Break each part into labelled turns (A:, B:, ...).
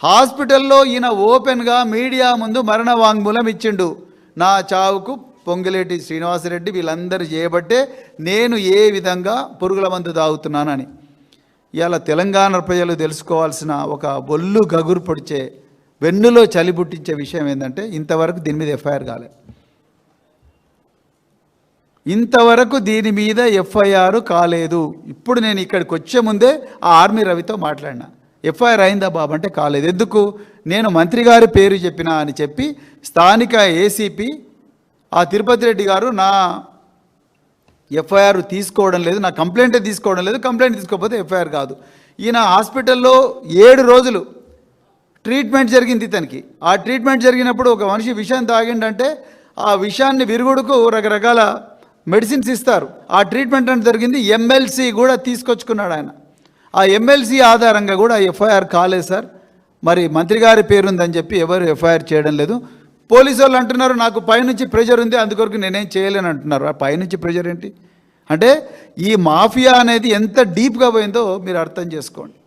A: హాస్పిటల్లో ఈయన ఓపెన్గా మీడియా ముందు మరణ వాంగ్మూలం ఇచ్చిండు. నా చావుకు పొంగులేటి శ్రీనివాసరెడ్డి వీళ్ళందరూ చేయబట్టే నేను ఏ విధంగా పురుగుల మందు తాగుతున్నానని. ఇలా తెలంగాణ ప్రజలు తెలుసుకోవాల్సిన ఒక బొల్లు గగురు పొడిచే వెన్నులో చలి పుట్టించే విషయం ఏంటంటే ఇంతవరకు దీని మీద ఎఫ్ఐఆర్ కాలే. ఇంతవరకు దీని మీద ఎఫ్ఐఆర్ కాలేదు. ఇప్పుడు నేను ఇక్కడికి వచ్చే ముందే ఆ ఆర్మీ రవితో మాట్లాడినా, ఎఫ్ఐఆర్ అయిందా బాబు అంటే కాలేదు. ఎందుకు? నేను మంత్రి గారి పేరు చెప్పినా అని చెప్పి స్థానిక ఏసీపీ ఆ తిరుపతి రెడ్డి గారు నా ఎఫ్ఐఆర్ తీసుకోవడం లేదు, నా కంప్లైంటే తీసుకోవడం లేదు, కంప్లైంట్ తీసుకోకపోతే ఎఫ్ఐఆర్ కాదు. ఈయన హాస్పిటల్లో 7 రోజులు ట్రీట్మెంట్ జరిగింది ఇతనికి. ఆ ట్రీట్మెంట్ జరిగినప్పుడు ఒక మనిషి విషం తాగిండంటే ఆ విషాన్ని విరుగుడుకు రకరకాల మెడిసిన్స్ ఇస్తారు. ఆ ట్రీట్మెంట్ అంటే జరిగింది. ఎమ్మెల్సీ కూడా తీసుకొచ్చుకున్నాడు ఆయన. ఆ ఎమ్మెల్సీ ఆధారంగా కూడా ఎఫ్ఐఆర్ కాలేదు సార్. మరి మంత్రి గారి పేరుందని చెప్పి ఎవరు ఎఫ్ఐఆర్ చేయడం లేదు. పోలీసు వాళ్ళు అంటున్నారు నాకు పైనుంచి ప్రెషర్ ఉంది అందుకొరకు నేనేం చేయలేను అంటున్నారు. ఆ పైనుంచి ప్రెషర్ ఏంటి అంటే ఈ మాఫియా అనేది ఎంత డీప్గా పోయిందో మీరు అర్థం చేసుకోండి.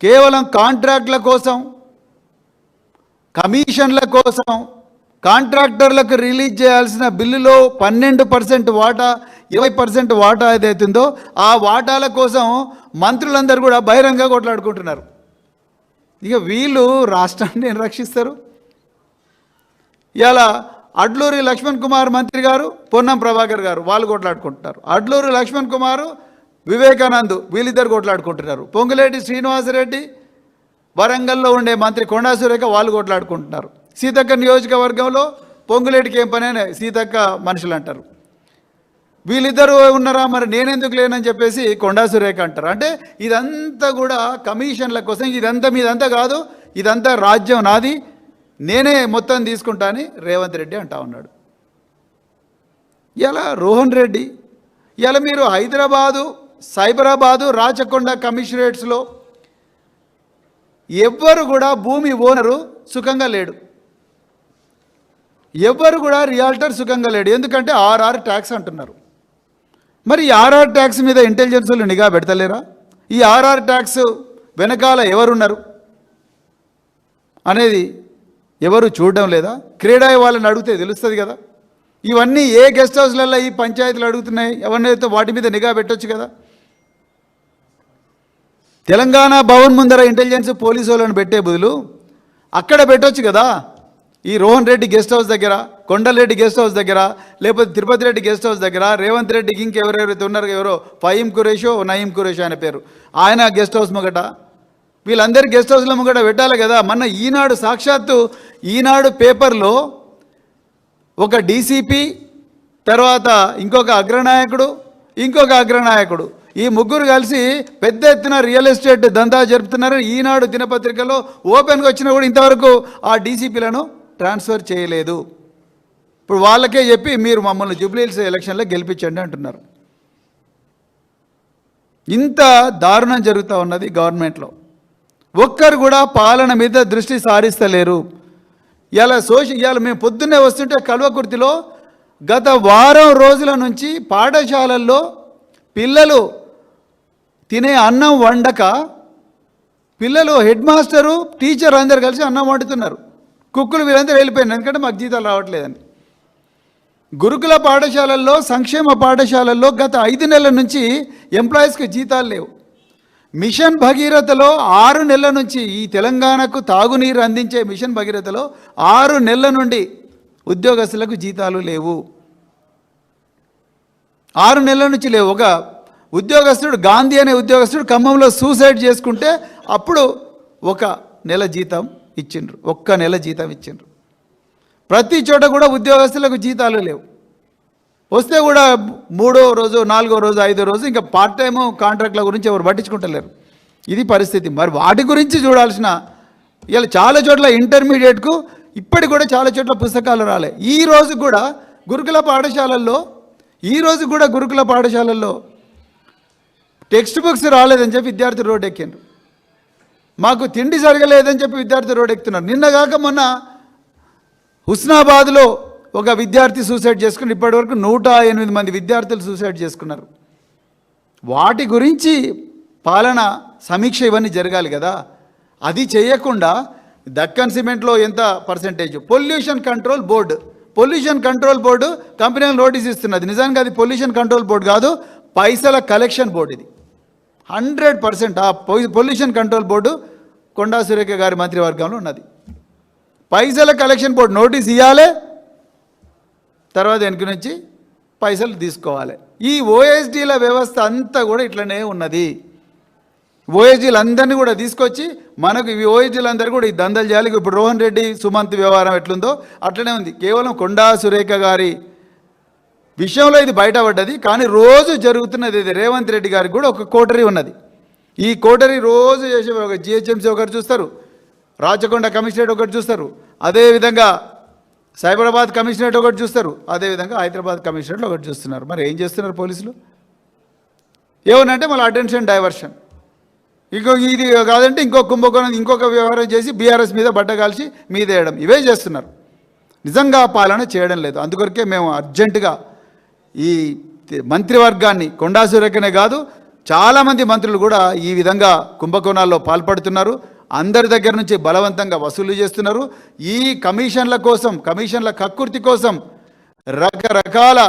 A: కేవలం కాంట్రాక్ట్ల కోసం, కమిషన్ల కోసం, కాంట్రాక్టర్లకు రిలీజ్ చేయాల్సిన బిల్లులో 12% వాటా 20% వాటా ఏదైతుందో ఆ వాటాల కోసం మంత్రులందరూ కూడా బహిరంగ కొట్లాడుకుంటున్నారు. ఇక వీళ్ళు రాష్ట్రాన్ని రక్షిస్తారు. ఇలా అడ్లూరి లక్ష్మణ్ కుమార్ మంత్రి గారు, పొన్నం ప్రభాకర్ గారు వాళ్ళు కొట్లాడుకుంటున్నారు. అడ్లూరి లక్ష్మణ్ కుమారు, వివేకానంద్ వీళ్ళిద్దరు కొట్లాడుకుంటున్నారు. పొంగులేటి శ్రీనివాసరెడ్డి, వరంగల్లో ఉండే మంత్రి కొండా సురేఖ వాళ్ళు కొట్లాడుకుంటున్నారు. సీతక్క నియోజకవర్గంలో పొంగులేటికి ఏం పని సీతక్క మనుషులు అంటారు. వీళ్ళిద్దరూ ఉన్నారా మరి నేనెందుకు లేనని చెప్పేసి కొండా సురేఖ అంటారు. అంటే ఇదంతా కూడా కమిషన్ల కోసం, ఇదంతా మీదంతా కాదు, ఇదంతా రాజ్యం నాది, నేనే మొత్తం తీసుకుంటా అని రేవంత్ రెడ్డి అంటా ఉన్నాడు. ఇలా రోహన్ రెడ్డి, ఇలా మీరు హైదరాబాదు, సైబరాబాదు, రాచకొండ కమిషనరేట్స్లో ఎవ్వరు కూడా భూమి ఓనరు సుఖంగా లేడు, ఎవ్వరు కూడా రియాల్టర్ సుఖంగా లేడు. ఎందుకంటే ఆర్ఆర్ ట్యాక్స్ అంటున్నారు. మరి ఈ ఆర్ఆర్ ట్యాక్స్ మీద ఇంటెలిజెన్స్ వాళ్ళు నిఘా పెడతలేరా? ఈ ఆర్ఆర్ ట్యాక్స్ వెనకాల ఎవరున్నారు అనేది ఎవరు చూడడం లేదా? క్రీడా వాళ్ళని అడిగితే తెలుస్తుంది కదా. ఇవన్నీ ఏ గెస్ట్ హౌస్లలో ఈ పంచాయతీలు అడుగుతున్నాయి, ఎవరినైతే వాటి మీద నిఘా పెట్టొచ్చు కదా. తెలంగాణ భవన్ ముందర ఇంటెలిజెన్స్ పోలీసు వాళ్ళని పెట్టే బదులు అక్కడ పెట్టొచ్చు కదా. ఈ రోహన్ రెడ్డి గెస్ట్ హౌస్ దగ్గర, కొండలరెడ్డి గెస్ట్ హౌస్ దగ్గర, లేకపోతే తిరుపతి రెడ్డి గెస్ట్ హౌస్ దగ్గర, రేవంత్ రెడ్డికి ఇంకెవరెవరైతే ఉన్నారో ఎవరో ఫహీం కురేషో నయీం కురేషో ఆయన పేరు, ఆయన గెస్ట్ హౌస్ ముంగట, వీళ్ళందరి గెస్ట్ హౌస్ల ముంగట పెట్టాలి కదా. మొన్న ఈనాడు, సాక్షాత్తు ఈనాడు పేపర్లో ఒక డీసీపీ, తర్వాత ఇంకొక అగ్రనాయకుడు ఈ ముగ్గురు కలిసి పెద్ద ఎత్తున రియల్ ఎస్టేట్ దందా జరుపుతున్నారు. ఈనాడు దినపత్రికలో ఓపెన్గా వచ్చినా కూడా ఇంతవరకు ఆ డీసీపీలను ట్రాన్స్ఫర్ చేయలేదు. ఇప్పుడు వాళ్ళకే చెప్పి మీరు మమ్మల్ని జూబ్లీహిల్స్ ఎలక్షన్లో గెలిపించండి అంటున్నారు. ఇంత దారుణం జరుగుతూ ఉన్నది గవర్నమెంట్లో. ఒక్కరు కూడా పాలన మీద దృష్టి సారిస్తలేరు. ఇవాళ మేము పొద్దున్నే వస్తుంటే కల్వకుర్తిలో గత వారం రోజుల నుంచి పాఠశాలల్లో పిల్లలు తినే అన్నం వండక పిల్లలు, హెడ్ మాస్టరు, టీచర్ అందరు కలిసి అన్నం వండుతున్నారు. కుక్కులు వీళ్ళందరూ వెళ్ళిపోయినారు ఎందుకంటే మాకు జీతాలు రావట్లేదని. గురుకుల పాఠశాలల్లో, సంక్షేమ పాఠశాలల్లో గత 5 నెలల నుంచి ఎంప్లాయీస్కి జీతాలు లేవు. మిషన్ భగీరథలో 6 నెలల నుంచి, ఈ తెలంగాణకు తాగునీరు అందించే మిషన్ భగీరథలో 6 నెలల నుండి ఉద్యోగస్తులకు జీతాలు లేవు. 6 నెలల నుంచి లేవు. ఒక ఉద్యోగస్తుడు, గాంధీ అనే ఉద్యోగస్తుడు ఖమ్మంలో సూసైడ్ చేసుకుంటే అప్పుడు 1 నెల జీతం ఇచ్చిండ్రు, 1 నెల జీతం ఇచ్చిండ్రు. ప్రతి చోట కూడా ఉద్యోగస్తులకు జీతాలు లేవు. వస్తే కూడా 3వ రోజు, 4వ రోజు, 5వ రోజు ఇంకా పార్ట్ టైము కాంట్రాక్ట్ల గురించి ఎవరు పట్టించుకుంటలేరు. ఇది పరిస్థితి. మరి వాటి గురించి చూడాల్సిన, ఇలా చాలా చోట్ల ఇంటర్మీడియట్కు ఇప్పటికి కూడా చాలా చోట్ల పుస్తకాలు రాలే. ఈ రోజు కూడా గురుకుల పాఠశాలల్లో టెక్స్ట్ బుక్స్ రాలేదని చెప్పి విద్యార్థులు రోడ్డు ఎక్కిండ్రు. మాకు తిండి జరగలేదని చెప్పి విద్యార్థులు రోడ్డు ఎక్కుతున్నారు. నిన్నగాక మొన్న హుస్నాబాద్లో ఒక విద్యార్థి సూసైడ్ చేసుకుని ఇప్పటివరకు 108 మంది విద్యార్థులు సూసైడ్ చేసుకున్నారు. వాటి గురించి పాలన సమీక్ష ఇవన్నీ జరగాలి కదా. అది చేయకుండా దక్కన్ సిమెంట్లో ఎంత పర్సెంటేజ్, పొల్యూషన్ కంట్రోల్ బోర్డు కంపెనీలకు నోటీస్ ఇస్తున్నది. నిజానికి అది పొల్యూషన్ కంట్రోల్ బోర్డు కాదు, పైసల కలెక్షన్ బోర్డు. ఇది 100% ఆ pollution control board Konda Surekha గారి మంత్రివర్గంలో ఉన్నది. పైసల కలెక్షన్ బోర్డు నోటీస్ ఇవ్వాలి, తర్వాత వెనక నుంచి పైసలు తీసుకోవాలి. ఈ ఓఎస్డీల వ్యవస్థ అంతా కూడా ఇట్లనే ఉన్నది. ఓఎస్డీలు అందరినీ కూడా తీసుకొచ్చి మనకు ఇవి ఓఎస్డీలు అందరూ కూడా ఈ దందలు చేయాలి. ఇప్పుడు రోహన్ రెడ్డి సుమంత్ వ్యవహారం ఎట్లుందో అట్లనే ఉంది. కేవలం కొండా సురేఖ గారి విషయంలో ఇది బయటపడ్డది, కానీ రోజు జరుగుతున్నది ఇది. రేవంత్ రెడ్డి గారికి కూడా ఒక కోటరీ ఉన్నది. ఈ కోటరీ రోజు చేసే ఒక జిహెచ్ఎంసీ ఒకటి చూస్తారు, రాచకొండ కమిషనరేట్ ఒకటి చూస్తారు, అదేవిధంగా సైబరాబాద్ కమిషనరేట్ ఒకటి చూస్తారు, అదేవిధంగా హైదరాబాద్ కమిషనరేట్ ఒకటి చూస్తున్నారు. మరి ఏం చేస్తున్నారు పోలీసులు? ఏమనంటే మళ్ళీ అటెన్షన్ డైవర్షన్, ఇది కాదంటే ఇంకో కుంభకోణం, ఇంకొక వ్యవహారం చేసి బీఆర్ఎస్ మీద బట్ట కాల్చి మీద వేయడం, ఇవే చేస్తున్నారు. నిజంగా పాలన చేయడం లేదు. అందుకొరకే మేము అర్జెంటుగా ఈ మంత్రివర్గాన్ని, కొండా సురేఖనే కాదు చాలామంది మంత్రులు కూడా ఈ విధంగా కుంభకోణాల్లో పాల్పడుతున్నారు. అందరి దగ్గర నుంచి బలవంతంగా వసూలు చేస్తున్నారు. ఈ కమిషన్ల కక్కుర్తి కోసం రకరకాల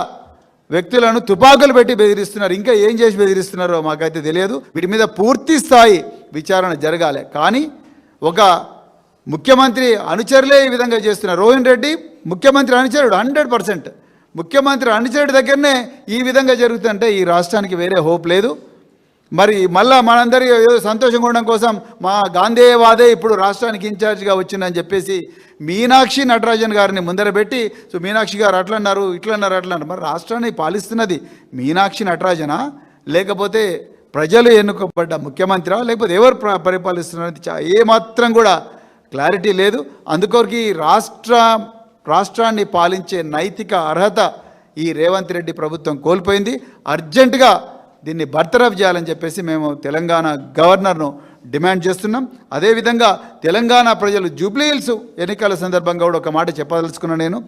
A: వ్యక్తులను తుపాకులు పెట్టి బెదిరిస్తున్నారు. ఇంకా ఏం చేసి బెదిరిస్తున్నారో మాకైతే తెలియదు. వీటి మీద పూర్తి స్థాయి విచారణ జరగాలి. కానీ ఒక ముఖ్యమంత్రి అనుచరులే ఈ విధంగా చేస్తున్నారు. రోహన్ రెడ్డి ముఖ్యమంత్రి అనుచరుడు 100%. ముఖ్యమంత్రి అనుచరుడి దగ్గరనే ఈ విధంగా జరుగుతుంటే ఈ రాష్ట్రానికి వేరే హోప్ లేదు. మరి మళ్ళా మనందరి ఏదో సంతోషంగా ఉండడం కోసం మా గాంధేయవాదే ఇప్పుడు రాష్ట్రానికి ఇన్ఛార్జిగా వచ్చిందని చెప్పేసి మీనాక్షి నటరాజన్ గారిని ముందర పెట్టి, సో మీనాక్షి గారు అట్లన్నారు ఇట్లన్నారు. మరి రాష్ట్రాన్ని పాలిస్తున్నది మీనాక్షి నటరాజనా, లేకపోతే ప్రజలు ఎన్నుకోబడ్డ ముఖ్యమంత్రి, లేకపోతే ఎవరు పరిపాలిస్తున్నది ఏమాత్రం కూడా క్లారిటీ లేదు. అందుకొరకు ఈ రాష్ట్రాన్ని పాలించే నైతిక అర్హత ఈ రేవంత్ రెడ్డి ప్రభుత్వం కోల్పోయింది. అర్జెంటుగా దీన్ని బర్తరఫ్ చేయాలని చెప్పేసి మేము తెలంగాణ గవర్నర్ను డిమాండ్ చేస్తున్నాం. అదేవిధంగా తెలంగాణ ప్రజలు జూబ్లీహిల్స్ ఎన్నికల సందర్భంగా కూడా ఒక మాట చెప్పదలుచుకున్నాను నేను.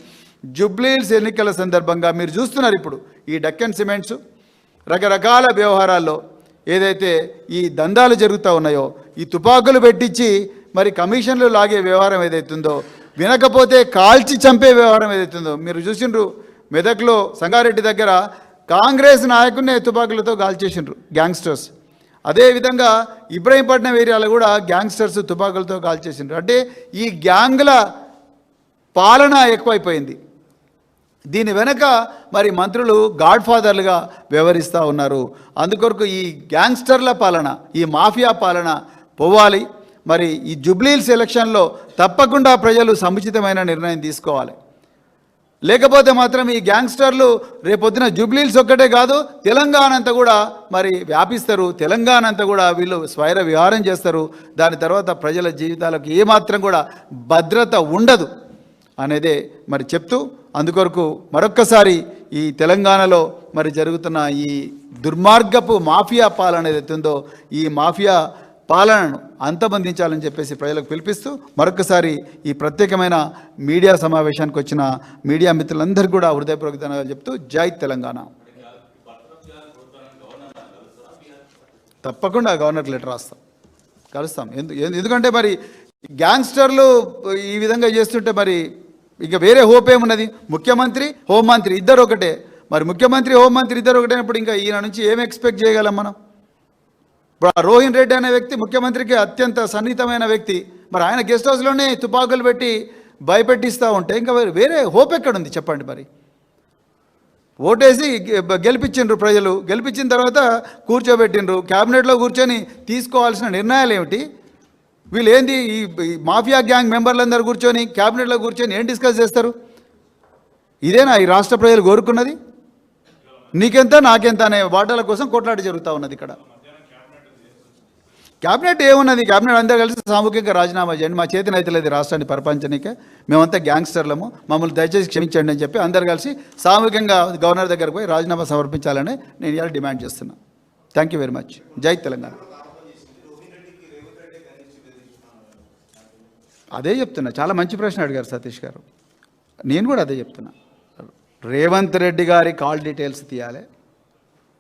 A: జూబ్లీహిల్స్ ఎన్నికల సందర్భంగా మీరు చూస్తున్నారు ఇప్పుడు ఈ డక్కన్ సిమెంట్స్ రకరకాల వ్యవహారాల్లో ఏదైతే ఈ దందాలు జరుగుతూ ఉన్నాయో, ఈ తుపాకులు పెట్టించి మరి కమిషన్లు లాగే వ్యవహారం ఏదైతుందో, వినకపోతే కాల్చి చంపే వ్యవహారం ఏదైతుందో మీరు చూసిండ్రు. మెదక్లో సంగారెడ్డి దగ్గర కాంగ్రెస్ నాయకుడిని తుపాకులతో కాల్చేసిండ్రు గ్యాంగ్స్టర్స్. అదేవిధంగా ఇబ్రహీంపట్నం ఏరియాలో కూడా గ్యాంగ్స్టర్స్ తుపాకులతో కాల్చేసిండ్రు. అంటే ఈ గ్యాంగ్ల పాలన ఎక్కువైపోయింది. దీని వెనక మరి మంత్రులు గాడ్ ఫాదర్లుగా వ్యవహరిస్తూ ఉన్నారు. అందుకొరకు ఈ గ్యాంగ్స్టర్ల పాలన, ఈ మాఫియా పాలన పోవాలి. మరి ఈ జూబ్లీహిల్స్ ఎలక్షన్లో తప్పకుండా ప్రజలు సముచితమైన నిర్ణయం తీసుకోవాలి. లేకపోతే మాత్రం ఈ గ్యాంగ్స్టర్లు రేపొద్దున జూబ్లీహిల్స్ ఒక్కటే కాదు తెలంగాణ అంతా కూడా మరి వ్యాపిస్తారు. తెలంగాణ అంతా కూడా వీళ్ళు స్వైర విహారం చేస్తారు. దాని తర్వాత ప్రజల జీవితాలకు ఏమాత్రం కూడా భద్రత ఉండదు అనేదే మరి చెప్తూ, అందుకొరకు మరొక్కసారి ఈ తెలంగాణలో మరి జరుగుతున్న ఈ దుర్మార్గపు మాఫియా పాలన ఏదైతుందో ఈ మాఫియా పాలనను అంతమందించాలని చెప్పేసి ప్రజలకు పిలిపిస్తూ మరొకసారి ఈ ప్రత్యేకమైన మీడియా సమావేశానికి వచ్చిన మీడియా మిత్రులందరికీ కూడా హృదయపూర్వక ధన్యవాదాలు చెప్తూ జై తెలంగాణ. తప్పకుండా గవర్నర్ లెటర్ కలుస్తాం. ఎందుకంటే మరి గ్యాంగ్స్టర్లు ఈ విధంగా చేస్తుంటే మరి ఇక వేరే హోప్ ఏమున్నది? ముఖ్యమంత్రి హోంమంత్రి ఇద్దరు ఒకటే. మరి ముఖ్యమంత్రి హోంమంత్రి ఇద్దరు ఒకటేనప్పుడు ఇంకా ఈయన నుంచి ఏం ఎక్స్పెక్ట్ చేయగలం మనం? ఇప్పుడు ఆ రోహిన్ రెడ్డి అనే వ్యక్తి ముఖ్యమంత్రికి అత్యంత సన్నిహితమైన వ్యక్తి. మరి ఆయన గెస్ట్ హౌస్లోనే తుపాకులు పెట్టి భయపెట్టిస్తూ ఉంటే ఇంకా వేరే హోప్ ఎక్కడుంది చెప్పండి? మరి ఓటేసి గెలిపించిండ్రు ప్రజలు, గెలిపించిన తర్వాత కూర్చోబెట్టిండ్రు, క్యాబినెట్లో కూర్చొని తీసుకోవాల్సిన నిర్ణయాలు ఏమిటి? వీళ్ళు ఏంది ఈ మాఫియా గ్యాంగ్ మెంబర్లందరూ కూర్చొని క్యాబినెట్లో కూర్చొని ఏం డిస్కస్ చేస్తారు? ఇదేనా ఈ రాష్ట్ర ప్రజలు కోరుకున్నది? నీకెంత నాకెంత అనే వాటాల కోసం కొట్లాట జరుగుతూ ఉన్నది ఇక్కడ. క్యాబినెట్ ఏమున్నది? క్యాబినెట్ అందరూ కలిసి సామూహికంగా రాజీనామా చేయండి, మా చేతిని అయితే లేదు రాష్ట్రాన్ని పరిపాలించడానికే, మేమంతా గ్యాంగ్స్టర్లము, మమ్మల్ని దయచేసి క్షమించండి అని చెప్పి అందరు కలిసి సామూహికంగా గవర్నర్ దగ్గరకు పోయి రాజీనామా సమర్పించాలని నేను ఇవాళ డిమాండ్ చేస్తున్నాను. Thank you very much. జై తెలంగాణ. అదే చెప్తున్నా, చాలా మంచి ప్రశ్న అడిగారు సతీష్ గారు. నేను కూడా అదే చెప్తున్నా. రేవంత్ రెడ్డి గారి కాల్ డీటెయిల్స్ తీయాలి.